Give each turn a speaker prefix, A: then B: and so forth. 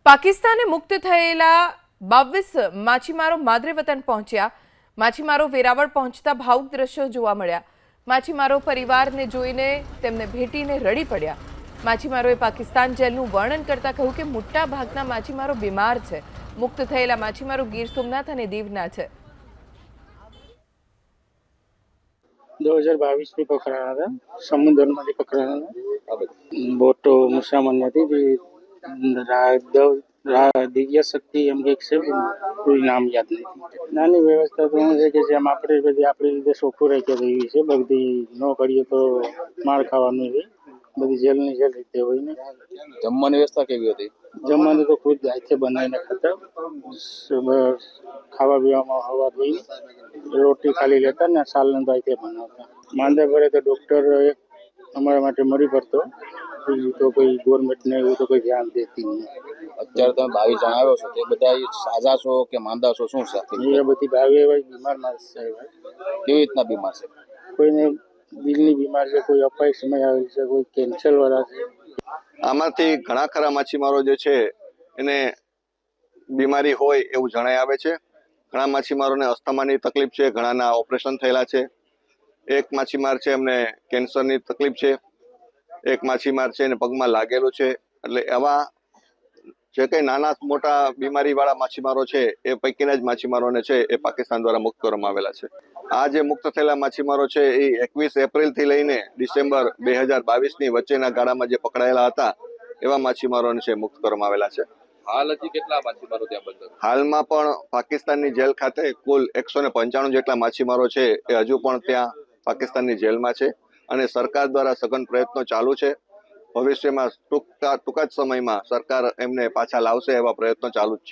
A: પાકિસ્તાને મુક્ત થયેલા 22 માછીમારો માદરે વતન પહોંચ્યા। માછીમારો વેરાવળ પહોંચતા ભાવુક દ્રશ્યો જોવા મળ્યા। માછીમારો પરિવારને જોઈને તેમને ભેટીને રડી પડ્યા। માછીમારોએ પાકિસ્તાન જેલનું વર્ણન કરતા કહ્યું કે મોટા ભાગના માછીમારો બીમાર છે। મુક્ત થયેલા માછીમારો ગીર સોમનાથ અને દીવના છે।
B: 2022 में पकड़ाना था, समुद्र में पकड़ाना था। बोट मुसामन थी दिव्य शक्ति हम एक से कोई नाम याद नहीं नानी व्यवस्था तो है कि જેમ આપણે બધી આપણી રીતે ચોખ્ખું રાખી રહી છે બધી ન કરીએ તો માર ખાવાનું છે બધી જેલની જેલ રીતે હોય ને
C: જમવાની વ્યવસ્થા કેવી હતી
B: જમવાનું તો ખુદ હાથે બનાવીને ખાતા ખાવા પીવામાં હવા ધોઈ રોટી ખાલી લેતા ને સાલન હાથે બનાવતા માંદા પડે તો ડૉક્ટર અમારા માટે મરી પડતો તો કોઈ ગવર્મેન્ટને એવું તો કોઈ ધ્યાન દેતી નહીં।
C: અત્યારે તમે 22 જણ આવ્યો છો તે બધા સાજા છો કે માંદા છો શું છે
B: એ બધી 22 બીમાર માણસ છે
C: કેવી રીતના બીમાર છે
B: કોઈને દિલની બીમાર છે કોઈ અપાયસમય આવેલ છે કોઈ કેન્સર વાળા છે।
D: આમાંથી ઘણા ખરા માછીમારો જે છે એને બીમારી હોય એવું જણાઈ આવે છે। ઘણા માછીમારોને અસ્થમાની તકલીફ છે, ઘણાના ઓપરેશન થયેલા છે। એક માછીમાર છે એમને કેન્સરની તકલીફ છે, એક માછીમાર છે એને પગમાં લાગેલું છે। એટલે એવા જે કંઈ નાના મોટા બીમારી વાળા માછીમારો છે એ પૈકીના જ માછીમારોને છે એ પાકિસ્તાન દ્વારા મુક્ત કરવામાં આવેલા છે। આ જે મુક્ત થયેલા માછીમારો છે એ 21 એપ્રિલથી લઈને ડિસેમ્બર 2022ની વચ્ચેના ગાળામાં જે પકડાયેલા હતા એવા માછીમારોને છે મુક્ત કરવામાં આવેલા છે।
C: હાલ હજી કેટલા માછીમારો ત્યાં બંધ
D: હાલમાં પણ પાકિસ્તાનની જેલ ખાતે કુલ 195 જેટલા માછીમારો છે એ હજુ પણ ત્યાં પાકિસ્તાનની જેલમાં છે અને સરકાર દ્વારા સઘન પ્રયત્નો ચાલુ છે। ભવિષ્યમાં ટૂંકા જ સમયમાં સરકાર એમને પાછા લાવશે એવા પ્રયત્નો ચાલુ જ છે।